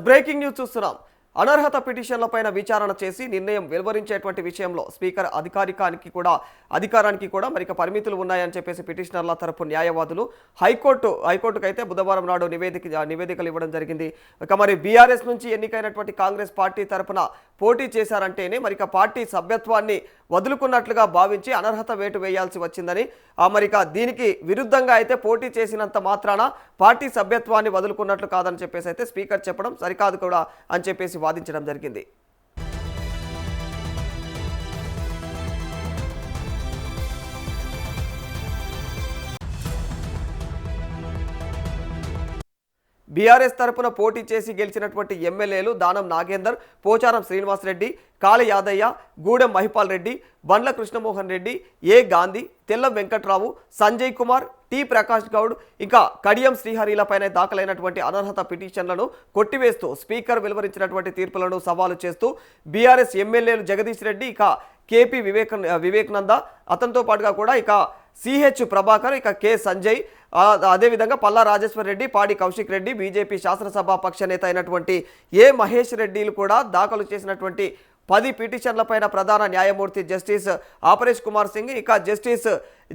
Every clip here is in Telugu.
బ్రేకింగ్ న్యూస్ చూస్తున్నాం. అనర్హత పిటిషన్లపైన విచారణ చేసి నిర్ణయం వెలువరించేటువంటి విషయంలో స్పీకర్ అధికారానికి కూడా మరిక పరిమితులు ఉన్నాయని చెప్పేసి పిటిషనర్ల తరపు న్యాయవాదులు హైకోర్టుకు అయితే బుధవారం నాడు నివేదికలు ఇవ్వడం జరిగింది. ఇక మరి బీఆర్ఎస్ నుంచి ఎన్నికైనటువంటి కాంగ్రెస్ పార్టీ తరపున పోటీ చేశారంటేనే మరిక పార్టీ సభ్యత్వాన్ని వదులుకున్నట్లుగా భావించి అనర్హత వేటు వేయాల్సి వచ్చిందని, మరిక దీనికి విరుద్ధంగా అయితే పోటీ చేసినంత మాత్రాన పార్టీ సభ్యత్వాన్ని వదులుకున్నట్లు కాదని చెప్పేసి అయితే స్పీకర్ చెప్పడం సరికాదు కూడా అని చెప్పేసి వాదించడం జరిగింది. బీఆర్ఎస్ తరపున పోటీ చేసి గెలిచినటువంటి ఎమ్మెల్యేలు దానం నాగేందర్, పోచారం శ్రీనివాసరెడ్డి, కాళి యాదయ్య, గూడెం మహిపాల్ రెడ్డి, బండ్ల కృష్ణమోహన్ రెడ్డి, ఏ గాంధీ, తెల్లం వెంకట్రావు, సంజయ్ కుమార్, టి ప్రకాష్ గౌడ్, ఇంకా కడియం శ్రీహరిలపైన దాఖలైనటువంటి అనర్హత పిటిషన్లను కొట్టివేస్తూ స్పీకర్ వెలువరించినటువంటి తీర్పులను సవాలు చేస్తూ బీఆర్ఎస్ ఎమ్మెల్యేలు జగదీష్ రెడ్డి, ఇక కేపీ వివేకానంద, అతనితో పాటుగా కూడా ఇక సిహెచ్ ప్రభాకర్, ఇక కె సంజయ్, అదేవిధంగా పల్లా రాజేశ్వర్ రెడ్డి, పాడి కౌశిక్ రెడ్డి, బీజేపీ శాసనసభ పక్ష నేత అయినటువంటి ఏ మహేష్ రెడ్డిలు కూడా దాఖలు చేసినటువంటి 10 పిటిషన్లపైన ప్రధాన న్యాయమూర్తి జస్టిస్ ఆపరేష్ కుమార్ సింగ్, ఇక జస్టిస్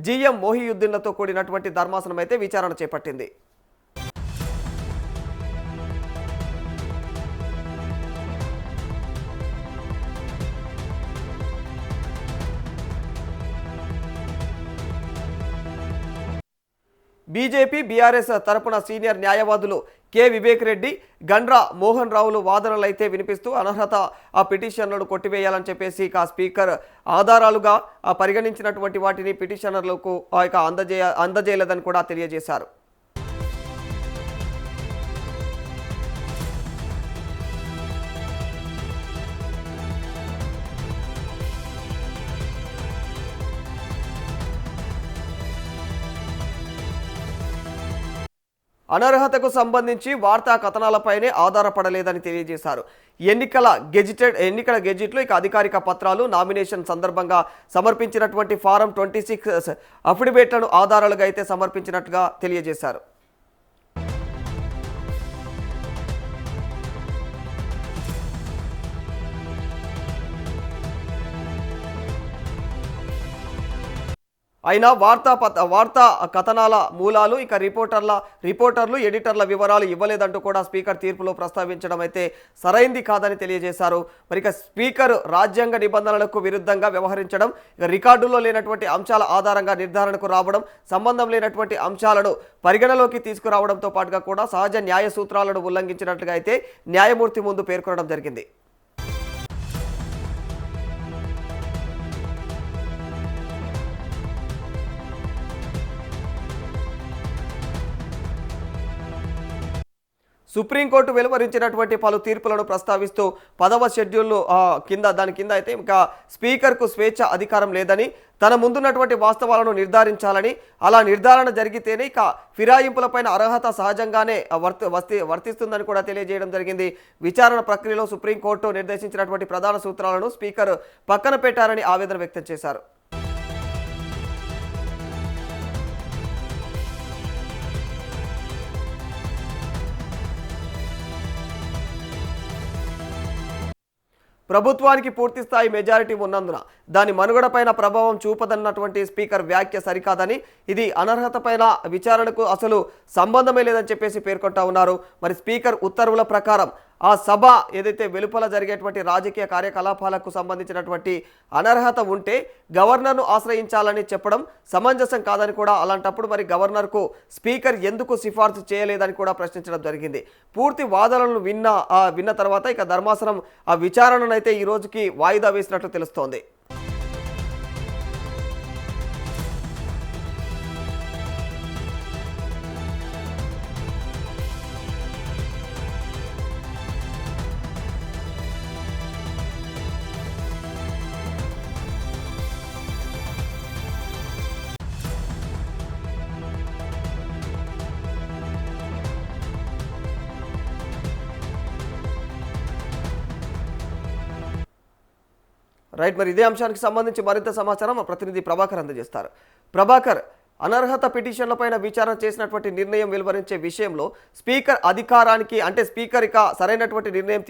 జిఎం మోహియుద్దీన్లతో కూడినటువంటి ధర్మాసనం అయితే విచారణ చేపట్టింది. బీజేపీ బీఆర్ఎస్ తరపున సీనియర్ న్యాయవాదులు కె వివేక్ రెడ్డి, గండ్రా మోహన్ రావులు వాదనలైతే వినిపిస్తూ అనర్హత పిటిషన్లను కొట్టివేయాలని చెప్పేసి ఇక స్పీకర్ ఆధారాలుగా పరిగణించినటువంటి వాటిని పిటిషనర్లకు ఇక అందజేయలేదని కూడా తెలియజేశారు. అనర్హతకు సంబంధించి వార్తా కథనాలపైనే ఆధారపడలేదని తెలియజేశారు. ఎన్నికల గెజిట్లో ఇక అధికారిక పత్రాలు, నామినేషన్ సందర్భంగా సమర్పించినటువంటి ఫారం 26 అఫిడవిట్లను ఆధారాలుగా అయితే సమర్పించినట్టుగా తెలియజేశారు. అయినా వార్తా కథనాల మూలాలు, ఇక రిపోర్టర్లు, ఎడిటర్ల వివరాలు ఇవ్వలేదంటూ కూడా స్పీకర్ తీర్పులో ప్రస్తావించడం అయితే సరైంది కాదని తెలియజేశారు. మరి ఇక స్పీకర్ రాజ్యాంగ నిబంధనలకు విరుద్ధంగా వ్యవహరించడం, ఇక రికార్డుల్లో లేనటువంటి అంశాల ఆధారంగా నిర్ధారణకు రావడం, సంబంధం లేనటువంటి అంశాలను పరిగణలోకి తీసుకురావడంతో పాటుగా కూడా సహజ న్యాయ సూత్రాలను ఉల్లంఘించినట్లుగా అయితే న్యాయమూర్తి ముందు పేర్కొనడం జరిగింది. సుప్రీంకోర్టు వెలువరించినటువంటి పలు తీర్పులను ప్రస్తావిస్తూ 10వ షెడ్యూల్ దాని కింద అయితే ఇంకా స్పీకర్కు స్వేచ్ఛ అధికారం లేదని, తన ముందున్నటువంటి వాస్తవాలను నిర్ధారించాలని, అలా నిర్ధారణ జరిగితేనే ఇక ఫిరాయింపులపైన అర్హత సహజంగానే వర్తిస్తుందని కూడా తెలియజేయడం జరిగింది. విచారణ ప్రక్రియలో సుప్రీంకోర్టు నిర్దేశించినటువంటి ప్రధాన సూత్రాలను స్పీకర్ పక్కన పెట్టారని ఆవేదన వ్యక్తం చేశారు. ప్రభుత్వానికి పూర్తిస్థాయి మెజారిటీ ఉన్నందున దాని మనుగడపైన ప్రభావం చూపదన్నటువంటి స్పీకర్ వ్యాఖ్య సరికాదని, ఇది అనర్హతపైన విచారణకు అసలు సంబంధమే లేదని చెప్పేసి పేర్కొంటా ఉన్నారు. మరి స్పీకర్ ఉత్తర్వుల ప్రకారం ఆ సభ ఏదైతే వెలుపల జరిగేటువంటి రాజకీయ కార్యకలాపాలకు సంబంధించినటువంటి అనర్హత ఉంటే గవర్నర్ను ఆశ్రయించాలని చెప్పడం సమంజసం కాదని కూడా, అలాంటప్పుడు మరి గవర్నర్కు స్పీకర్ ఎందుకు సిఫార్సు చేయలేదని కూడా ప్రశ్నించడం జరిగింది. పూర్తి వాదనలను విన్న తర్వాత ఇక ధర్మాసనం ఆ విచారణనైతే ఈ రోజుకి వాయిదా వేసినట్లు తెలుస్తోంది. రైట్, మరి ఇదే అంశానికి సంబంధించి మరింత సమాచారం మా ప్రతినిధి ప్రభాకర్ అందజేస్తారు. ప్రభాకర్, అనర్హత పిటిషన్లపైన విచారణ చేసినటువంటి నిర్ణయం వెలువరించే విషయంలో స్పీకర్ అధికారానికి అంటే స్పీకర్ ఇక సరైనటువంటి నిర్ణయం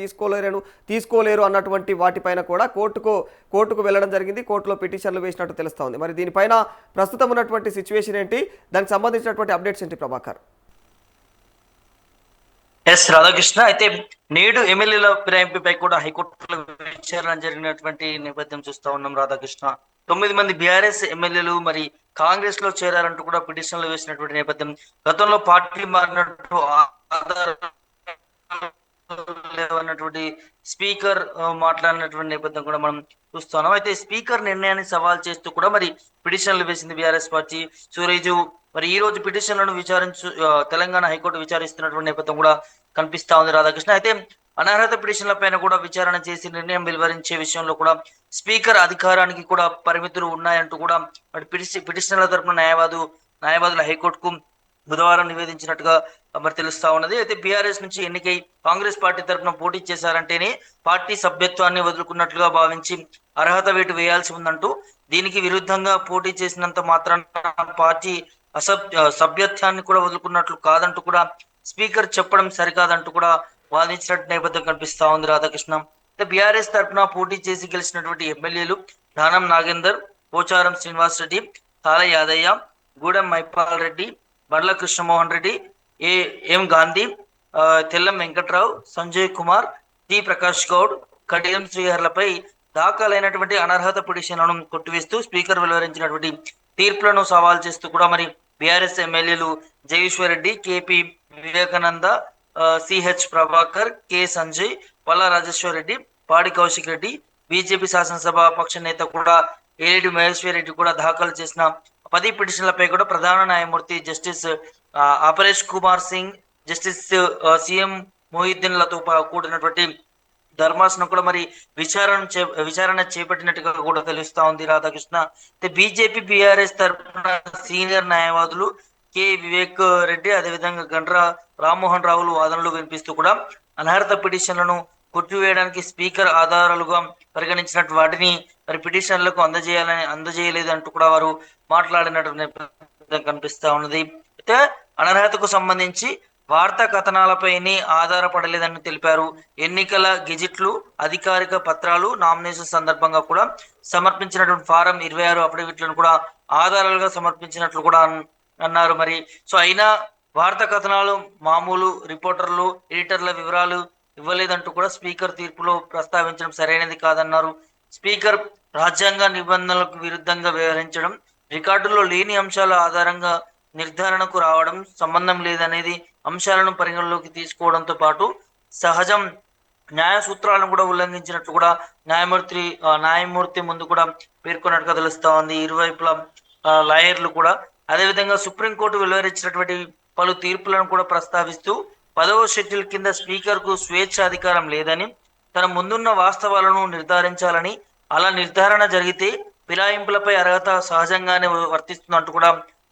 తీసుకోలేరు అన్నటువంటి వాటిపైన కూడా కోర్టుకు వెళ్ళడం జరిగింది. కోర్టులో పిటిషన్లు వేసినట్టు తెలుస్తూ ఉంది. మరి దీనిపైన ప్రస్తుతం ఉన్నటువంటి సిచ్యువేషన్ ఏంటి, దానికి సంబంధించినటువంటి అప్డేట్స్ ఏంటి ప్రభాకర్? ఎస్ రాధాకృష్ణ, అయితే నేడు ఎమ్మెల్యేల ఫిరాయింపుపై కూడా హైకోర్టులో విచారణ జరిగినటువంటి నేపథ్యం చూస్తా ఉన్నాం రాధాకృష్ణ. 9 మంది బీఆర్ఎస్ ఎమ్మెల్యేలు మరి కాంగ్రెస్ లో చేరారంటూ కూడా పిటిషన్లు వేసినటువంటి నేపథ్యం. గతంలో పార్టీ మారినట్టు లేవన్నటువంటి స్పీకర్ మాట్లాడినటువంటి నేపథ్యం కూడా మనం చూస్తున్నాం. అయితే స్పీకర్ నిర్ణయాన్ని సవాల్ చేస్తూ కూడా మరి పిటిషన్లు వేసింది బీఆర్ఎస్ పార్టీ. సూరేజు మరి ఈ రోజు పిటిషన్లను తెలంగాణ హైకోర్టు విచారిస్తున్నటువంటి నేపథ్యం కూడా కనిపిస్తా ఉంది రాధాకృష్ణ. అయితే అనర్హత పిటిషన్ల పైన కూడా విచారణ చేసి నిర్ణయం వెలువరించే విషయంలో కూడా స్పీకర్ అధికారానికి కూడా పరిమితులు ఉన్నాయంటూ కూడా మరి పిటిషనర్ల తరపున న్యాయవాదుల హైకోర్టుకు బుధవారం నివేదించినట్టుగా మరి తెలుస్తా ఉన్నది. అయితే బీఆర్ఎస్ నుంచి ఎన్నికై కాంగ్రెస్ పార్టీ తరఫున పోటీ చేశారంటేనే పార్టీ సభ్యత్వాన్ని వదులుకున్నట్లుగా భావించి అర్హత వేటు వేయాల్సి ఉందంటూ, దీనికి విరుద్ధంగా పోటీ చేసినంత మాత్రాన పార్టీ సభ్యత్వాన్ని కూడా వదులుకున్నట్లు కాదంటూ కూడా స్పీకర్ చెప్పడం సరికాదంటూ కూడా వాదించినట్టు నేపథ్యం కనిపిస్తా ఉంది రాధాకృష్ణ. బీఆర్ఎస్ తరఫున పోటీ చేసి గెలిచినటువంటి ఎమ్మెల్యేలు దానం నాగేందర్, పోచారం శ్రీనివాస్ రెడ్డి, తాల యాదయ్య, గూడెం మైపాల్ రెడ్డి, బండ్ల కృష్ణమోహన్ రెడ్డి, ఎం గాంధీ, తెల్లం వెంకట్రావు, సంజయ్ కుమార్, టి ప్రకాష్ గౌడ్, కడియం శ్రీహర్లపై దాఖలైనటువంటి అనర్హత పిటిషన్లను కొట్టివేస్తూ స్పీకర్ వెలువరించినటువంటి తీర్పులను సవాల్ చేస్తూ కూడా మరి బీఆర్ఎస్ ఎమ్మెల్యేలు Jageshwar Reddy, KP Vivekananda, CH Prabhakar, K Sanjay, Palla Rajeshwar Reddy, పాడి కౌశిక్ రెడ్డి, బీజేపీ శాసనసభ పక్ష నేత కూడా ఏలేటి మహేశ్వర్ రెడ్డి కూడా దాఖలు చేసిన 10 పిటిషన్లపై కూడా ప్రధాన న్యాయమూర్తి justice Aparesh Kumar Singh, justice CM మొహిద్దీన్లతో కూడినటువంటి ధర్మాసనం కూడా మరి విచారణ చేపట్టినట్టుగా కూడా తెలుస్తా ఉంది రాధాకృష్ణ. బీజేపీ బీఆర్ఎస్ తరఫున సీనియర్ న్యాయవాదులు కె వివేక్ రెడ్డి, అదేవిధంగా గండ్ర రామ్మోహన్ రావులు వాదనలు వినిపిస్తూ కూడా అనర్హత పిటిషన్లను కొట్టివేయడానికి స్పీకర్ ఆధారాలుగా పరిగణించినట్టు వాటిని మరి పిటిషన్లకు అందజేయలేదు అంటూ కూడా వారు మాట్లాడినట్టు కనిపిస్తా ఉన్నది. అయితే అనర్హతకు సంబంధించి వార్తా కథనాలపైనే ఆధారపడలేదని తెలిపారు. ఎన్నికల గెజిట్లు, అధికారిక పత్రాలు, నామినేషన్ సందర్భంగా కూడా సమర్పించినటువంటి ఫారం 26 అఫిడవిట్లను కూడా ఆధారాలుగా సమర్పించినట్లు కూడా అన్నారు. మరి అయినా వార్తా కథనాలు, మామూలు రిపోర్టర్లు, ఎడిటర్ల వివరాలు ఇవ్వలేదంటూ కూడా స్పీకర్ తీర్పులో ప్రస్తావించడం సరైనది కాదన్నారు. స్పీకర్ రాజ్యాంగ నిబంధనలకు విరుద్ధంగా వ్యవహరించడం, రికార్డుల్లో లేని అంశాల ఆధారంగా నిర్ధారణకు రావడం సంబంధం లేదనేది అంశాలను పరిగణలోకి తీసుకోవడంతో పాటు సహజం న్యాయ సూత్రాలను కూడా ఉల్లంఘించినట్లు కూడా న్యాయమూర్తి ముందు కూడా పేర్కొన్నట్టుగా తెలుస్తా ఉంది. ఇరువైపుల లాయర్లు కూడా అదేవిధంగా సుప్రీంకోర్టు వెలువరించినటువంటి పలు తీర్పులను కూడా ప్రస్తావిస్తూ 10వ షెడ్యూల్ కింద స్పీకర్ కు స్వేచ్ఛ అధికారం లేదని, తన ముందున్న వాస్తవాలను నిర్ధారించాలని, అలా నిర్ధారణ జరిగితే ఫిరాయింపులపై అర్హత సహజంగానే వర్తిస్తుందంటూ కూడా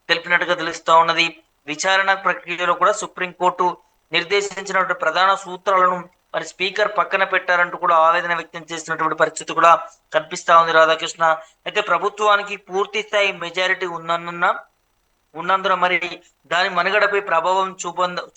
తెలిపినట్టుగా తెలుస్తా ఉన్నది. విచారణ ప్రక్రియలో కూడా సుప్రీంకోర్టు నిర్దేశించినటువంటి ప్రధాన సూత్రాలను మరి స్పీకర్ పక్కన పెట్టారంటూ కూడా ఆవేదన వ్యక్తం చేసినటువంటి పరిస్థితి కూడా కనిపిస్తా ఉంది రాధాకృష్ణ. అయితే ప్రభుత్వానికి పూర్తి స్థాయి మెజారిటీ ఉన్నందున మరి దాని మనుగడపై ప్రభావం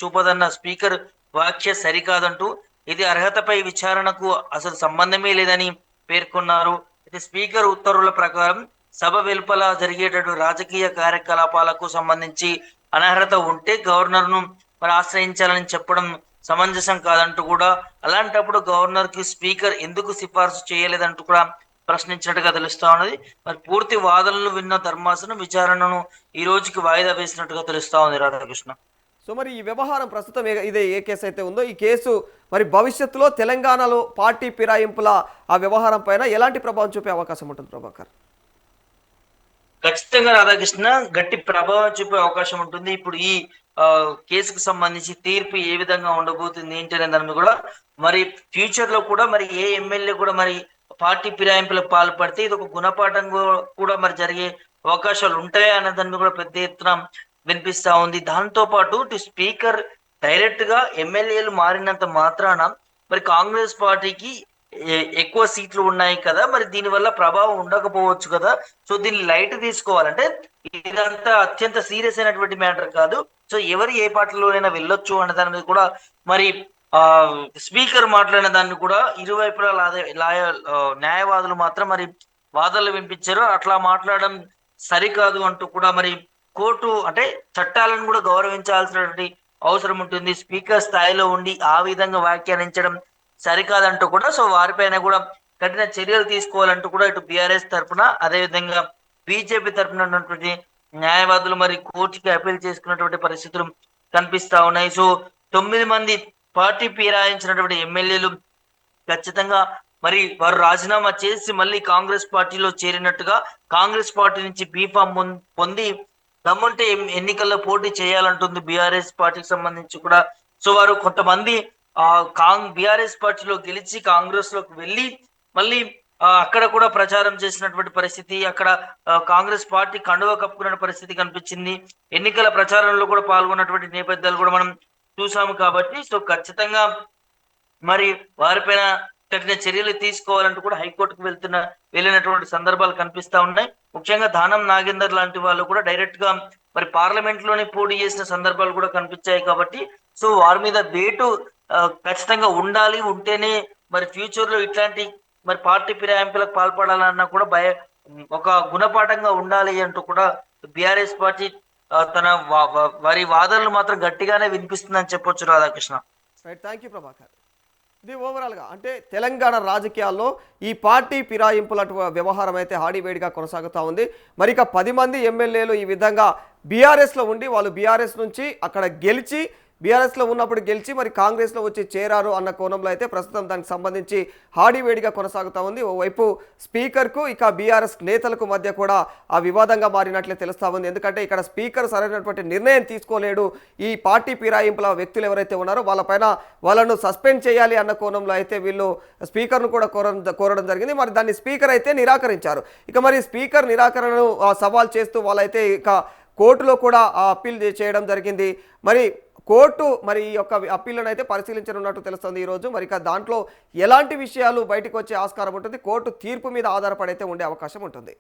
చూపదన్న స్పీకర్ వ్యాఖ్య సరికాదంటూ, ఇది అర్హతపై విచారణకు అసలు సంబంధమే లేదని పేర్కొన్నారు. అయితే స్పీకర్ ఉత్తర్వుల ప్రకారం సభ వెలుపల జరిగేటటువంటి రాజకీయ కార్యకలాపాలకు సంబంధించి అనర్హత ఉంటే గవర్నర్ను మరి ఆశ్రయించాలని చెప్పడం సమంజసం కాదంటూ కూడా, అలాంటప్పుడు గవర్నర్ కి స్పీకర్ ఎందుకు సిఫార్సు చేయలేదంటూ కూడా ప్రశ్నించినట్టుగా తెలుస్తా ఉన్నది. మరి పూర్తి వాదనలు విన్న ధర్మాసనం విచారణను ఈ రోజుకి వాయిదా వేసినట్టుగా తెలుస్తా ఉంది రాధాకృష్ణ. సో మరి ఈ వ్యవహారం ప్రస్తుతం ఇదే ఏ కేసు అయితే ఉందో ఈ కేసు మరి భవిష్యత్తులో తెలంగాణలో పార్టీ ఫిరాయింపుల ఆ వ్యవహారం పైన ఎలాంటి ప్రభావం చూపే అవకాశం ఉంటుంది ప్రభాకర్? ఖచ్చితంగా రాధాకృష్ణ, గట్టి ప్రభావం చూపే అవకాశం ఉంటుంది. ఇప్పుడు ఈ కేసుకు సంబంధించి తీర్పు ఏ విధంగా ఉండబోతుంది ఏంటి అనే దాని కూడా మరి ఫ్యూచర్ లో కూడా మరి ఏ ఎమ్మెల్యే కూడా మరి పార్టీ ఫిరాయింపులకు పాల్పడితే ఇది ఒక గుణపాఠం కూడా మరి జరిగే అవకాశాలు ఉంటాయా అనే దాన్ని కూడా పెద్ద ఎత్తున వినిపిస్తా ఉంది. దాంతో పాటు స్పీకర్ డైరెక్ట్ గా ఎమ్మెల్యేలు మారినంత మాత్రాన మరి కాంగ్రెస్ పార్టీకి ఎక్కువ సీట్లు ఉన్నాయి కదా, మరి దీనివల్ల ప్రభావం ఉండకపోవచ్చు కదా, సో దీన్ని లైట్ తీసుకోవాలంటే ఇదంతా అత్యంత సీరియస్ అయినటువంటి మ్యాటర్ కాదు, సో ఎవరు ఏ పార్టీలోనైనా వెళ్ళొచ్చు అనే దాని మీద కూడా మరి ఆ స్పీకర్ మాట్లాడిన దాన్ని కూడా ఇరువైపులా న్యాయవాదులు మాత్రం మరి వాదనలు వినిపించారు. అట్లా మాట్లాడడం సరికాదు అంటూ కూడా మరి కోర్టు అంటే చట్టాలను కూడా గౌరవించాల్సినటువంటి అవసరం ఉంటుంది. స్పీకర్ స్థాయిలో ఉండి ఆ విధంగా వ్యాఖ్యానించడం సరికాదంటూ కూడా, సో వారిపైన కూడా కఠిన చర్యలు తీసుకోవాలంటూ కూడా ఇటు బీఆర్ఎస్ తరఫున, అదేవిధంగా బీజేపీ తరఫున ఉన్నటువంటి న్యాయవాదులు మరి కోర్టుకి అప్పీల్ చేసుకున్నటువంటి పరిస్థితులు కనిపిస్తా ఉన్నాయి. సో 9 మంది పార్టీ ఫిరాయించినటువంటి ఎమ్మెల్యేలు ఖచ్చితంగా మరి వారు రాజీనామా చేసి మళ్ళీ కాంగ్రెస్ పార్టీలో చేరినట్టుగా, కాంగ్రెస్ పార్టీ నుంచి బీఫామ్ పొంది దమ్ముంటే ఎన్నికల్లో పోటీ చేయాలంటుంది బీఆర్ఎస్ పార్టీకి సంబంధించి కూడా. సో వారు కొంతమంది బీఆర్ఎస్ పార్టీలో గెలిచి కాంగ్రెస్ లోకి వెళ్ళి మళ్ళీ అక్కడ కూడా ప్రచారం చేసినటువంటి పరిస్థితి, అక్కడ కాంగ్రెస్ పార్టీ కండువా కప్పుకున్న పరిస్థితి కనిపించింది. ఎన్నికల ప్రచారంలో కూడా పాల్గొన్నటువంటి నేపథ్యాలు కూడా మనం చూసాము. కాబట్టి సో ఖచ్చితంగా మరి వారిపైన కఠిన చర్యలు తీసుకోవాలంటూ కూడా హైకోర్టుకు వెళ్ళినటువంటి సందర్భాలు కనిపిస్తా ఉన్నాయి. ముఖ్యంగా దానం నాగేందర్ లాంటి వాళ్ళు కూడా డైరెక్ట్ గా మరి పార్లమెంట్ లోనే పోటీ చేసిన సందర్భాలు కూడా కనిపించాయి. కాబట్టి సో వారి మీద వేటు ఖచ్చితంగా ఉండాలి, ఉంటేనే మరి ఫ్యూచర్ లో ఇట్లాంటి మరి పార్టీ ఫిరాయింపులకు పాల్పడాలన్నా కూడా ఒక గుణపాఠంగా ఉండాలి అంటూ కూడా బీఆర్ఎస్ పార్టీ తన వారి వాదనలు మాత్రం గట్టిగానే వినిపిస్తుందని చెప్పొచ్చు Radhakrishna. Right, thank you Prabhakar. ఇది ఓవరాల్గా అంటే తెలంగాణ రాజకీయాల్లో ఈ పార్టీ ఫిరాయింపుల వ్యవహారం అయితే హాడీవేడిగా కొనసాగుతూ ఉంది. మరి ఇక 10 మంది ఎమ్మెల్యేలు ఈ విధంగా బీఆర్ఎస్లో ఉండి వాళ్ళు బీఆర్ఎస్ నుంచి అక్కడ గెలిచి బీఆర్ఎస్లో ఉన్నప్పుడు గెలిచి మరి కాంగ్రెస్లో వచ్చి చేరారు అన్న కోణంలో అయితే ప్రస్తుతం దానికి సంబంధించి హాడీవేడిగా కొనసాగుతూ ఉంది. ఓవైపు స్పీకర్కు ఇక బీఆర్ఎస్ నేతలకు మధ్య కూడా ఆ వివాదంగా మారినట్లే తెలుస్తూ ఉంది. ఎందుకంటే ఇక్కడ స్పీకర్ సరైనటువంటి నిర్ణయం తీసుకోలేడు. ఈ పార్టీ ఫిరాయింపుల వ్యక్తులు ఎవరైతే ఉన్నారో వాళ్ళను సస్పెండ్ చేయాలి అన్న కోణంలో అయితే వీళ్ళు స్పీకర్ను కూడా కోరడం జరిగింది. మరి దాన్ని స్పీకర్ అయితే నిరాకరించారు. ఇక మరి స్పీకర్ నిరాకరణను సవాల్ చేస్తూ వాళ్ళైతే ఇక కోర్టులో కూడా అప్పీల్ చేయడం జరిగింది. మరి కోర్టు మరి ఈ యొక్క అప్పీళ్లను అయితే పరిశీలించనున్నట్టు తెలుస్తుంది ఈరోజు. మరి దాంట్లో ఎలాంటి విషయాలు బయటకు వచ్చే ఆస్కారం ఉంటుంది, కోర్టు తీర్పు మీద ఆధారపడైతే ఉండే అవకాశం ఉంటుంది.